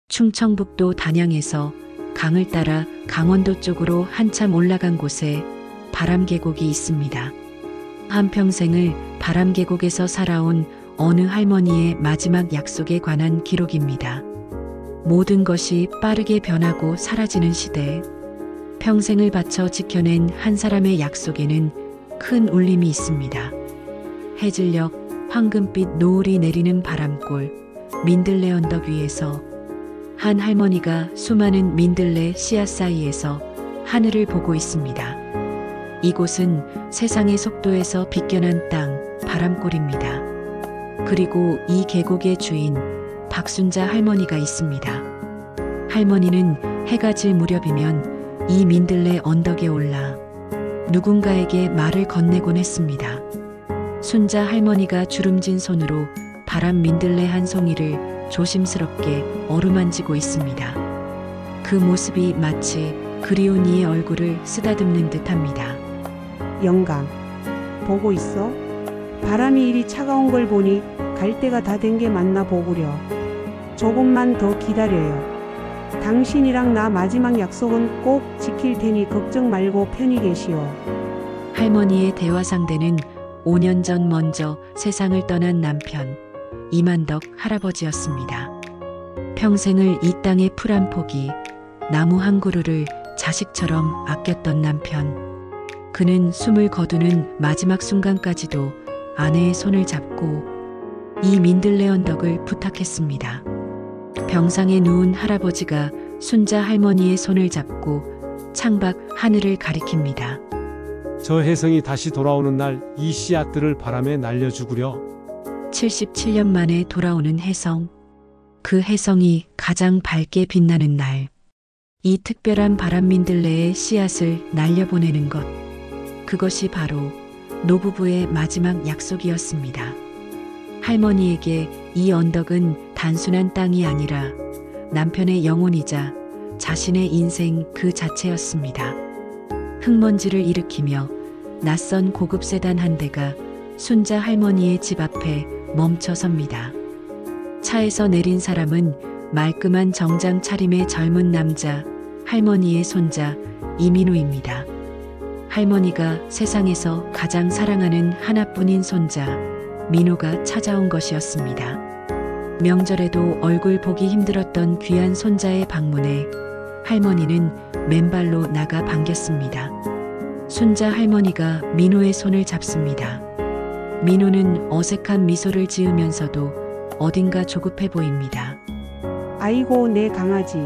충청북도 단양에서 강을 따라 강원도 쪽으로 한참 올라간 곳에 바람계곡이 있습니다. 한평생을 바람계곡에서 살아온 어느 할머니의 마지막 약속에 관한 기록입니다. 모든 것이 빠르게 변하고 사라지는 시대, 평생을 바쳐 지켜낸 한 사람의 약속에는 큰 울림이 있습니다. 해질녘 황금빛 노을이 내리는 바람골 민들레 언덕 위에서 한 할머니가 수많은 민들레 씨앗 사이에서 하늘을 보고 있습니다. 이곳은 세상의 속도에서 비껴난 땅, 바람골입니다. 그리고 이 계곡의 주인, 박순자 할머니가 있습니다. 할머니는 해가 질 무렵이면 이 민들레 언덕에 올라 누군가에게 말을 건네곤 했습니다. 순자 할머니가 주름진 손으로 바람 민들레 한 송이를 조심스럽게 어루만지고 있습니다. 그 모습이 마치 그리운 이의 얼굴을 쓰다듬는 듯합니다. 영감, 보고 있어? 바람이 이리 차가운 걸 보니 갈 때가 다 된 게 맞나 보구려. 조금만 더 기다려요. 당신이랑 나 마지막 약속은 꼭 지킬 테니 걱정 말고 편히 계시오. 할머니의 대화 상대는 5년 전 먼저 세상을 떠난 남편 이만덕 할아버지였습니다. 평생을 이 땅의 풀 한 포기, 나무 한 그루를 자식처럼 아꼈던 남편. 그는 숨을 거두는 마지막 순간까지도 아내의 손을 잡고 이 민들레 언덕을 부탁했습니다. 병상에 누운 할아버지가 순자 할머니의 손을 잡고 창밖 하늘을 가리킵니다. 저 혜성이 다시 돌아오는 날 이 씨앗들을 바람에 날려주구려. 77년 만에 돌아오는 혜성. 그 혜성이 가장 밝게 빛나는 날. 이 특별한 바람 민들레의 씨앗을 날려보내는 것. 그것이 바로 노부부의 마지막 약속이었습니다. 할머니에게 이 언덕은 단순한 땅이 아니라 남편의 영혼이자 자신의 인생 그 자체였습니다. 흙먼지를 일으키며 낯선 고급 세단 한 대가 순자 할머니의 집 앞에 멈춰 섭니다. 차에서 내린 사람은 말끔한 정장 차림의 젊은 남자, 할머니의 손자 이민호입니다. 할머니가 세상에서 가장 사랑하는 하나뿐인 손자 민호가 찾아온 것이었습니다. 명절에도 얼굴 보기 힘들었던 귀한 손자의 방문에 할머니는 맨발로 나가 반겼습니다. 순자 할머니가 민호의 손을 잡습니다. 민호는 어색한 미소를 지으면서도 어딘가 조급해 보입니다. 아이고 내 강아지,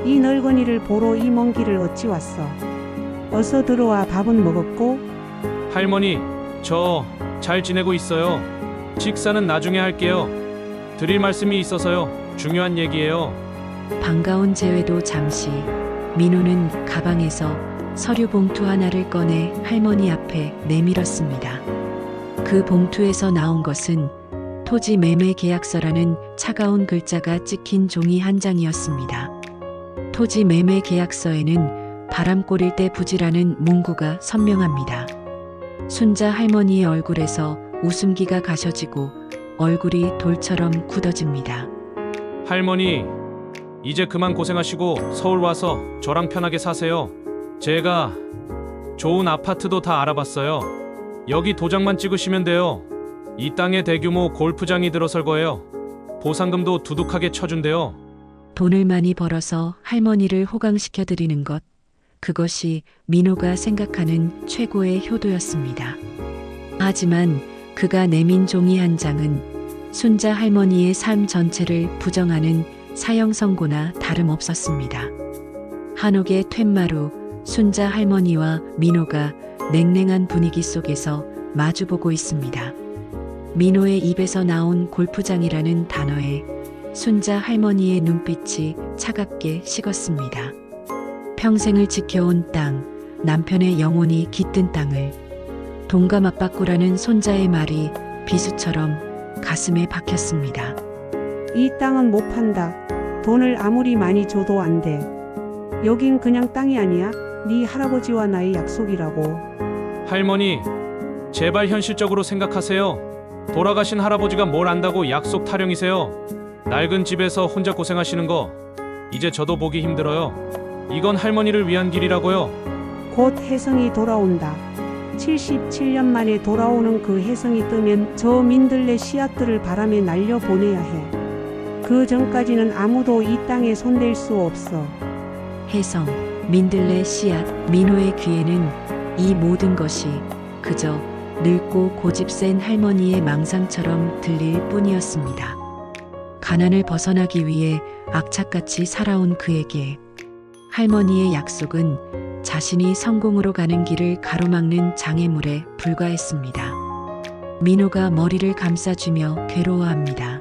이 늙은이를 보러 이 먼 길을 어찌 왔어? 어서 들어와. 밥은 먹었고? 할머니, 저 잘 지내고 있어요. 식사는 나중에 할게요. 드릴 말씀이 있어서요. 중요한 얘기예요. 반가운 재회도 잠시 민호는 가방에서 서류 봉투 하나를 꺼내 할머니 앞에 내밀었습니다. 그 봉투에서 나온 것은 토지 매매 계약서라는 차가운 글자가 찍힌 종이 한 장이었습니다. 토지 매매 계약서에는 바람골일 때 부지라는 문구가 선명합니다. 순자 할머니의 얼굴에서 웃음기가 가셔지고 얼굴이 돌처럼 굳어집니다. 할머니, 이제 그만 고생하시고 서울 와서 저랑 편하게 사세요. 제가 좋은 아파트도 다 알아봤어요. 여기 도장만 찍으시면 돼요. 이 땅에 대규모 골프장이 들어설 거예요. 보상금도 두둑하게 쳐준대요. 돈을 많이 벌어서 할머니를 호강시켜 드리는 것. 그것이 민호가 생각하는 최고의 효도였습니다. 하지만 그가 내민 종이 한 장은 순자 할머니의 삶 전체를 부정하는 사형 선고나 다름없었습니다. 한옥의 툇마루, 순자 할머니와 민호가 냉랭한 분위기 속에서 마주보고 있습니다. 민호의 입에서 나온 골프장이라는 단어에 순자 할머니의 눈빛이 차갑게 식었습니다. 평생을 지켜온 땅, 남편의 영혼이 깃든 땅을 돈과 맞바꾸라는 손자의 말이 비수처럼 가슴에 박혔습니다. 이 땅은 못 판다. 돈을 아무리 많이 줘도 안 돼. 여긴 그냥 땅이 아니야. 네 할아버지와 나의 약속이라고. 할머니, 제발 현실적으로 생각하세요. 돌아가신 할아버지가 뭘 안다고 약속 타령이세요. 낡은 집에서 혼자 고생하시는 거 이제 저도 보기 힘들어요. 이건 할머니를 위한 길이라고요. 곧 혜성이 돌아온다. 77년 만에 돌아오는 그 혜성이 뜨면 저 민들레 씨앗들을 바람에 날려 보내야 해. 그 전까지는 아무도 이 땅에 손댈 수 없어. 혜성, 민들레 씨앗, 민호의 귀에는 이 모든 것이 그저 늙고 고집센 할머니의 망상처럼 들릴 뿐이었습니다. 가난을 벗어나기 위해 악착같이 살아온 그에게 할머니의 약속은 자신이 성공으로 가는 길을 가로막는 장애물에 불과했습니다. 민호가 머리를 감싸주며 괴로워합니다.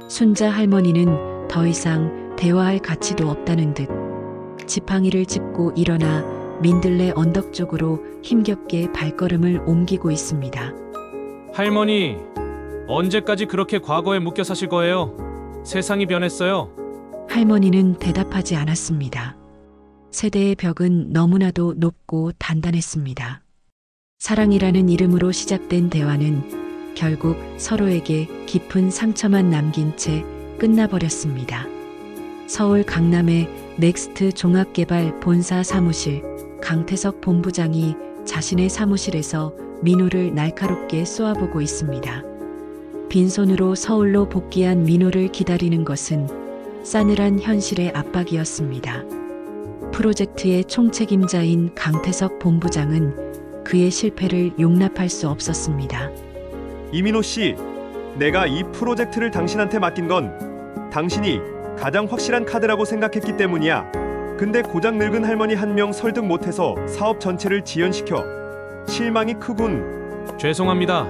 순자 할머니는 더 이상 대화할 가치도 없다는 듯 지팡이를 짚고 일어나 민들레 언덕 쪽으로 힘겹게 발걸음을 옮기고 있습니다. 할머니, 언제까지 그렇게 과거에 묶여 사실 거예요? 세상이 변했어요. 할머니는 대답하지 않았습니다. 세대의 벽은 너무나도 높고 단단했습니다. 사랑이라는 이름으로 시작된 대화는 결국 서로에게 깊은 상처만 남긴 채 끝나버렸습니다. 서울 강남의 넥스트 종합개발 본사 사무실, 강태석 본부장이 자신의 사무실에서 민호를 날카롭게 쏘아보고 있습니다. 빈손으로 서울로 복귀한 민호를 기다리는 것은 싸늘한 현실의 압박이었습니다. 프로젝트의 총책임자인 강태석 본부장은 그의 실패를 용납할 수 없었습니다. 이민호 씨, 내가 이 프로젝트를 당신한테 맡긴 건 당신이 가장 확실한 카드라고 생각했기 때문이야. 근데 고작 늙은 할머니 한 명 설득 못해서 사업 전체를 지연시켜. 실망이 크군. 죄송합니다.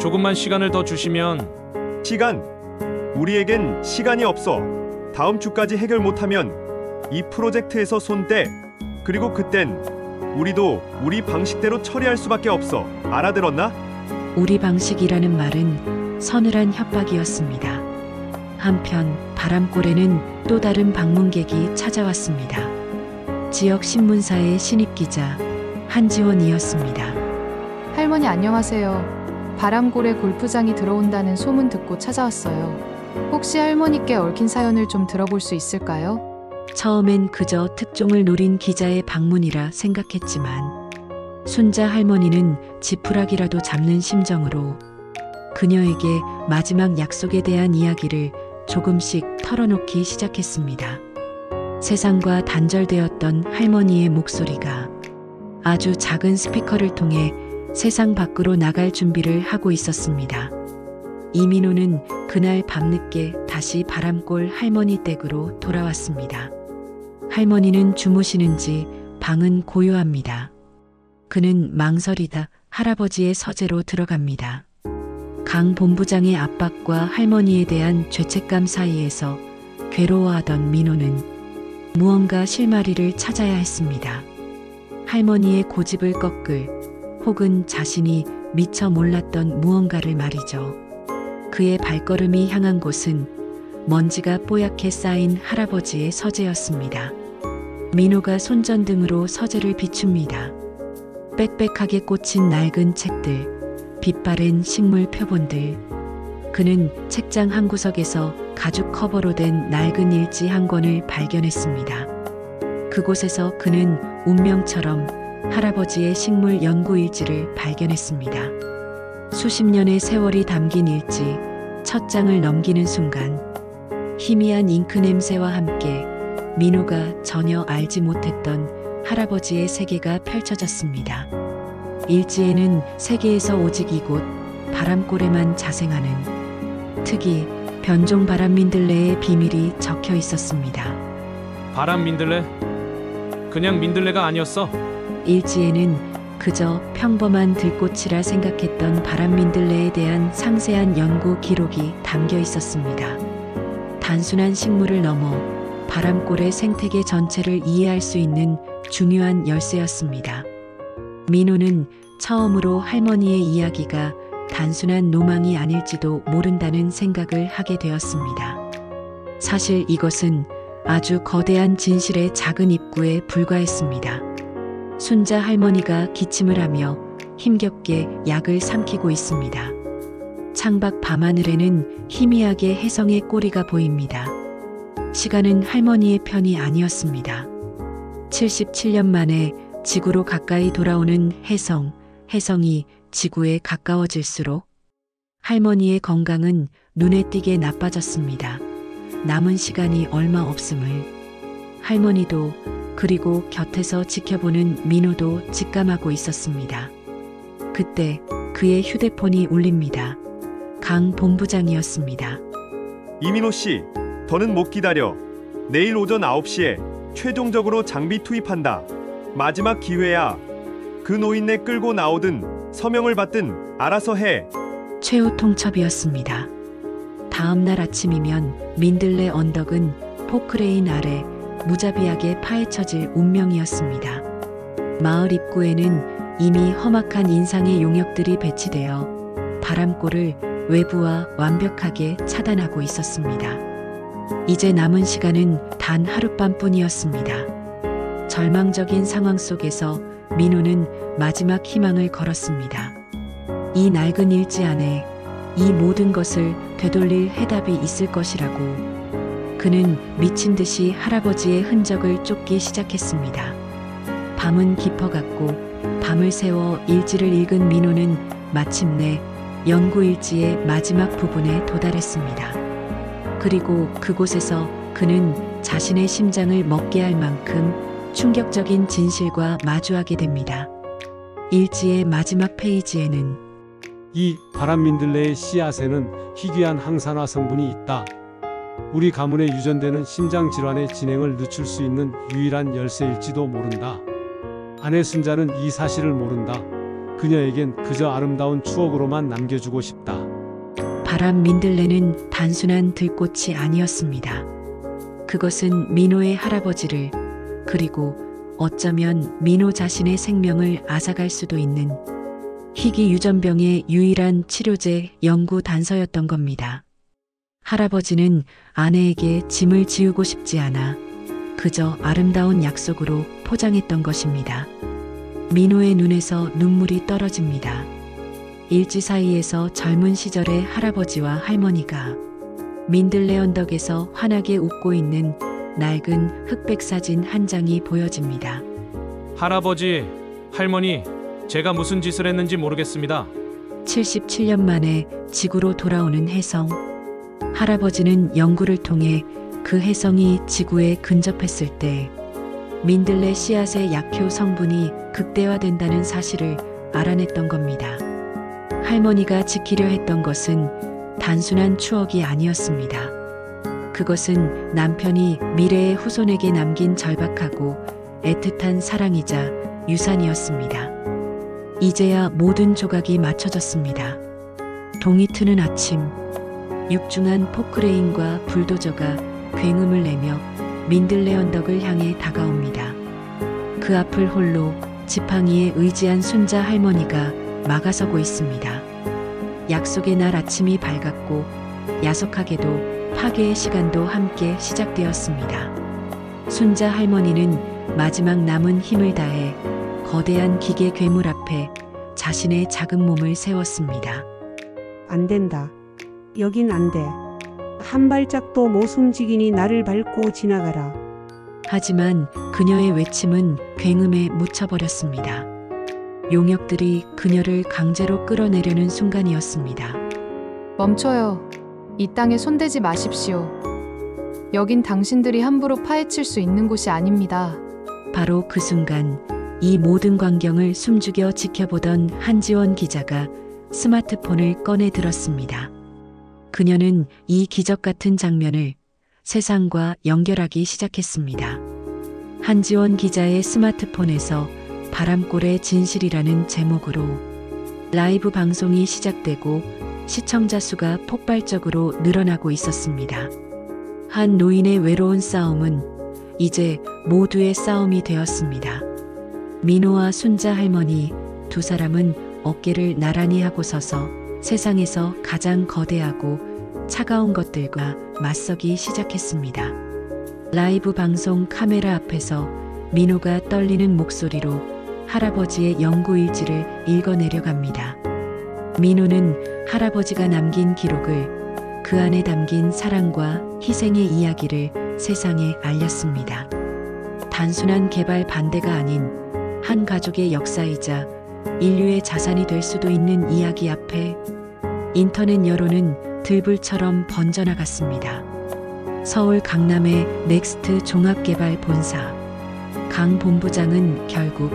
조금만 시간을 더 주시면. 시간? 우리에겐 시간이 없어. 다음 주까지 해결 못하면 이 프로젝트에서 손 떼. 그리고 그땐 우리도 우리 방식대로 처리할 수밖에 없어. 알아들었나? 우리 방식이라는 말은 서늘한 협박이었습니다. 한편 바람골에는 또 다른 방문객이 찾아왔습니다. 지역 신문사의 신입 기자 한지원이었습니다. 할머니 안녕하세요. 바람골에 골프장이 들어온다는 소문 듣고 찾아왔어요. 혹시 할머니께 얽힌 사연을 좀 들어볼 수 있을까요? 처음엔 그저 특종을 노린 기자의 방문이라 생각했지만 순자 할머니는 지푸라기라도 잡는 심정으로 그녀에게 마지막 약속에 대한 이야기를 조금씩 털어놓기 시작했습니다. 세상과 단절되었던 할머니의 목소리가 아주 작은 스피커를 통해 세상 밖으로 나갈 준비를 하고 있었습니다. 이민호는 그날 밤늦게 다시 바람골 할머니 댁으로 돌아왔습니다. 할머니는 주무시는지 방은 고요합니다. 그는 망설이다 할아버지의 서재로 들어갑니다. 강 본부장의 압박과 할머니에 대한 죄책감 사이에서 괴로워하던 민호는 무언가 실마리를 찾아야 했습니다. 할머니의 고집을 꺾을 혹은 자신이 미처 몰랐던 무언가를 말이죠. 그의 발걸음이 향한 곳은 먼지가 뽀얗게 쌓인 할아버지의 서재였습니다. 민호가 손전등으로 서재를 비춥니다. 빽빽하게 꽂힌 낡은 책들, 빛바랜 식물 표본들. 그는 책장 한 구석에서 가죽 커버로 된 낡은 일지 한 권을 발견했습니다. 그곳에서 그는 운명처럼 할아버지의 식물 연구 일지를 발견했습니다. 수십 년의 세월이 담긴 일지, 첫 장을 넘기는 순간 희미한 잉크 냄새와 함께 민호가 전혀 알지 못했던 할아버지의 세계가 펼쳐졌습니다. 일지에는 세계에서 오직 이곳 바람골에만 자생하는 특이 변종 바람 민들레의 비밀이 적혀 있었습니다. 바람 민들레? 그냥 민들레가 아니었어? 일지에는 그저 평범한 들꽃이라 생각했던 바람 민들레에 대한 상세한 연구 기록이 담겨 있었습니다. 단순한 식물을 넘어 바람골의 생태계 전체를 이해할 수 있는 중요한 열쇠였습니다. 민호는 처음으로 할머니의 이야기가 단순한 로망이 아닐지도 모른다는 생각을 하게 되었습니다. 사실 이것은 아주 거대한 진실의 작은 입구에 불과했습니다. 순자 할머니가 기침을 하며 힘겹게 약을 삼키고 있습니다. 창밖 밤하늘에는 희미하게 혜성의 꼬리가 보입니다. 시간은 할머니의 편이 아니었습니다. 77년 만에 지구로 가까이 돌아오는 혜성이 지구에 가까워질수록 할머니의 건강은 눈에 띄게 나빠졌습니다. 남은 시간이 얼마 없음을 할머니도 그리고 곁에서 지켜보는 민호도 직감하고 있었습니다. 그때 그의 휴대폰이 울립니다. 강 본부장이었습니다. 이민호 씨, 더는 못 기다려. 내일 오전 9시에 최종적으로 장비 투입한다. 마지막 기회야. 그 노인네 끌고 나오든 서명을 받든 알아서 해. 최후 통첩이었습니다. 다음 날 아침이면 민들레 언덕은 포크레인 아래 무자비하게 파헤쳐질 운명이었습니다. 마을 입구에는 이미 험악한 인상의 용역들이 배치되어 바람골을 외부와 완벽하게 차단하고 있었습니다. 이제 남은 시간은 단 하룻밤뿐이었습니다. 절망적인 상황 속에서 민호는 마지막 희망을 걸었습니다. 이 낡은 일지 안에 이 모든 것을 되돌릴 해답이 있을 것이라고 그는 미친 듯이 할아버지의 흔적을 쫓기 시작했습니다. 밤은 깊어갔고 밤을 새워 일지를 읽은 민호는 마침내 연구일지의 마지막 부분에 도달했습니다. 그리고 그곳에서 그는 자신의 심장을 먹게 할 만큼 충격적인 진실과 마주하게 됩니다. 일지의 마지막 페이지에는 이 바람민들레의 씨앗에는 희귀한 항산화 성분이 있다. 우리 가문에 유전되는 심장 질환의 진행을 늦출 수 있는 유일한 열쇠일지도 모른다. 아내 순자는 이 사실을 모른다. 그녀에겐 그저 아름다운 추억으로만 남겨주고 싶다. 바람 민들레는 단순한 들꽃이 아니었습니다. 그것은 민호의 할아버지를 그리고 어쩌면 민호 자신의 생명을 앗아갈 수도 있는 희귀 유전병의 유일한 치료제 연구 단서였던 겁니다. 할아버지는 아내에게 짐을 지우고 싶지 않아 그저 아름다운 약속으로 포장했던 것입니다. 민호의 눈에서 눈물이 떨어집니다. 일지 사이에서 젊은 시절의 할아버지와 할머니가 민들레 언덕에서 환하게 웃고 있는 낡은 흑백 사진 한 장이 보여집니다. 할아버지, 할머니, 제가 무슨 짓을 했는지 모르겠습니다. 77년 만에 지구로 돌아오는 혜성. 할아버지는 연구를 통해 그 혜성이 지구에 근접했을 때 민들레 씨앗의 약효 성분이 극대화된다는 사실을 알아냈던 겁니다. 할머니가 지키려 했던 것은 단순한 추억이 아니었습니다. 그것은 남편이 미래의 후손에게 남긴 절박하고 애틋한 사랑이자 유산이었습니다. 이제야 모든 조각이 맞춰졌습니다. 동이 트는 아침, 육중한 포크레인과 불도저가 굉음을 내며 민들레 언덕을 향해 다가옵니다. 그 앞을 홀로 지팡이에 의지한 순자 할머니가 막아서고 있습니다. 약속의 날 아침이 밝았고 야속하게도 파괴의 시간도 함께 시작되었습니다. 순자 할머니는 마지막 남은 힘을 다해 거대한 기계 괴물 앞에 자신의 작은 몸을 세웠습니다. 안 된다. 여긴 안 돼. 한 발짝도 못 움직이니 나를 밟고 지나가라. 하지만 그녀의 외침은 굉음에 묻혀버렸습니다. 용역들이 그녀를 강제로 끌어내려는 순간이었습니다. 멈춰요. 이 땅에 손대지 마십시오. 여긴 당신들이 함부로 파헤칠 수 있는 곳이 아닙니다. 바로 그 순간 이 모든 광경을 숨죽여 지켜보던 한지원 기자가 스마트폰을 꺼내 들었습니다. 그녀는 이 기적 같은 장면을 세상과 연결하기 시작했습니다. 한지원 기자의 스마트폰에서 바람골의 진실이라는 제목으로 라이브 방송이 시작되고 시청자 수가 폭발적으로 늘어나고 있었습니다. 한 노인의 외로운 싸움은 이제 모두의 싸움이 되었습니다. 민호와 순자 할머니 두 사람은 어깨를 나란히 하고 서서 세상에서 가장 거대하고 차가운 것들과 맞서기 시작했습니다. 라이브 방송 카메라 앞에서 민호가 떨리는 목소리로 할아버지의 연구 일지를 읽어내려 갑니다. 민호는 할아버지가 남긴 기록을, 그 안에 담긴 사랑과 희생의 이야기를 세상에 알렸습니다. 단순한 개발 반대가 아닌 한 가족의 역사이자 인류의 자산이 될 수도 있는 이야기 앞에 인터넷 여론은 들불처럼 번져나갔습니다. 서울 강남의 넥스트 종합개발본사 강 본부장은 결국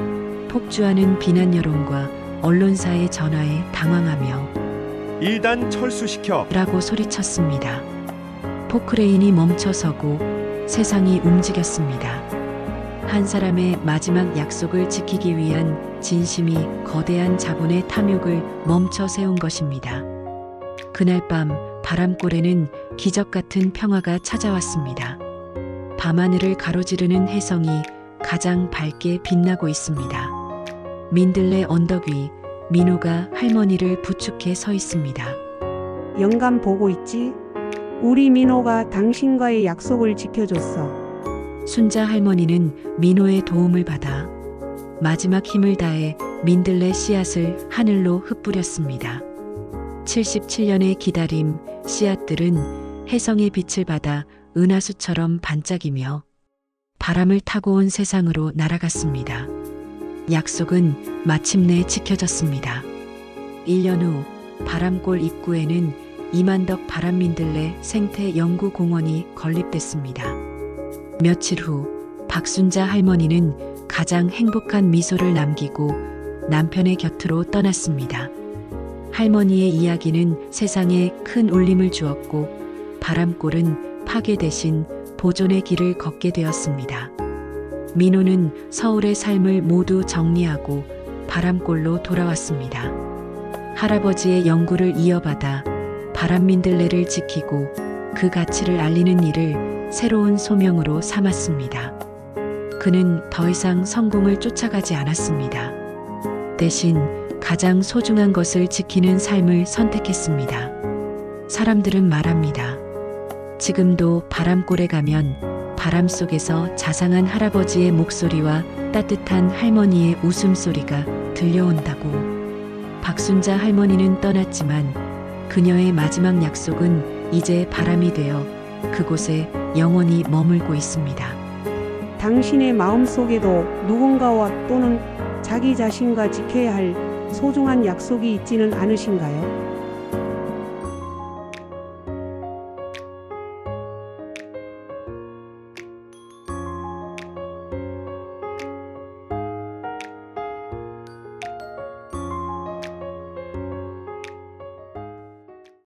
폭주하는 비난 여론과 언론사의 전화에 당황하며 일단 철수시켜. 라고 소리쳤습니다. 포크레인이 멈춰서고 세상이 움직였습니다. 한 사람의 마지막 약속을 지키기 위한 진심이 거대한 자본의 탐욕을 멈춰 세운 것입니다. 그날 밤 바람골에는 기적 같은 평화가 찾아왔습니다. 밤하늘을 가로지르는 혜성이 가장 밝게 빛나고 있습니다. 민들레 언덕 위 민호가 할머니를 부축해 서 있습니다. 영감 보고 있지? 우리 민호가 당신과의 약속을 지켜줬어. 순자 할머니는 민호의 도움을 받아 마지막 힘을 다해 민들레 씨앗을 하늘로 흩뿌렸습니다. 77년의 기다림, 씨앗들은 혜성의 빛을 받아 은하수처럼 반짝이며 바람을 타고 온 세상으로 날아갔습니다. 약속은 마침내 지켜졌습니다. 1년 후 바람골 입구에는 이만덕 바람민들레 생태연구공원이 건립됐습니다. 며칠 후 박순자 할머니는 가장 행복한 미소를 남기고 남편의 곁으로 떠났습니다. 할머니의 이야기는 세상에 큰 울림을 주었고 바람골은 파괴 대신 보존의 길을 걷게 되었습니다. 민호는 서울의 삶을 모두 정리하고 바람골로 돌아왔습니다. 할아버지의 연구를 이어받아 바람민들레를 지키고 그 가치를 알리는 일을 새로운 소명으로 삼았습니다. 그는 더 이상 성공을 쫓아가지 않았습니다. 대신 가장 소중한 것을 지키는 삶을 선택했습니다. 사람들은 말합니다. 지금도 바람골에 가면 바람 속에서 자상한 할아버지의 목소리와 따뜻한 할머니의 웃음소리가 들려온다고. 박순자 할머니는 떠났지만 그녀의 마지막 약속은 이제 바람이 되어 그곳에 영원히 머물고 있습니다. 당신의 마음속에도 누군가와 또는 자기 자신과 지켜야 할 소중한 약속이 있지는 않으신가요?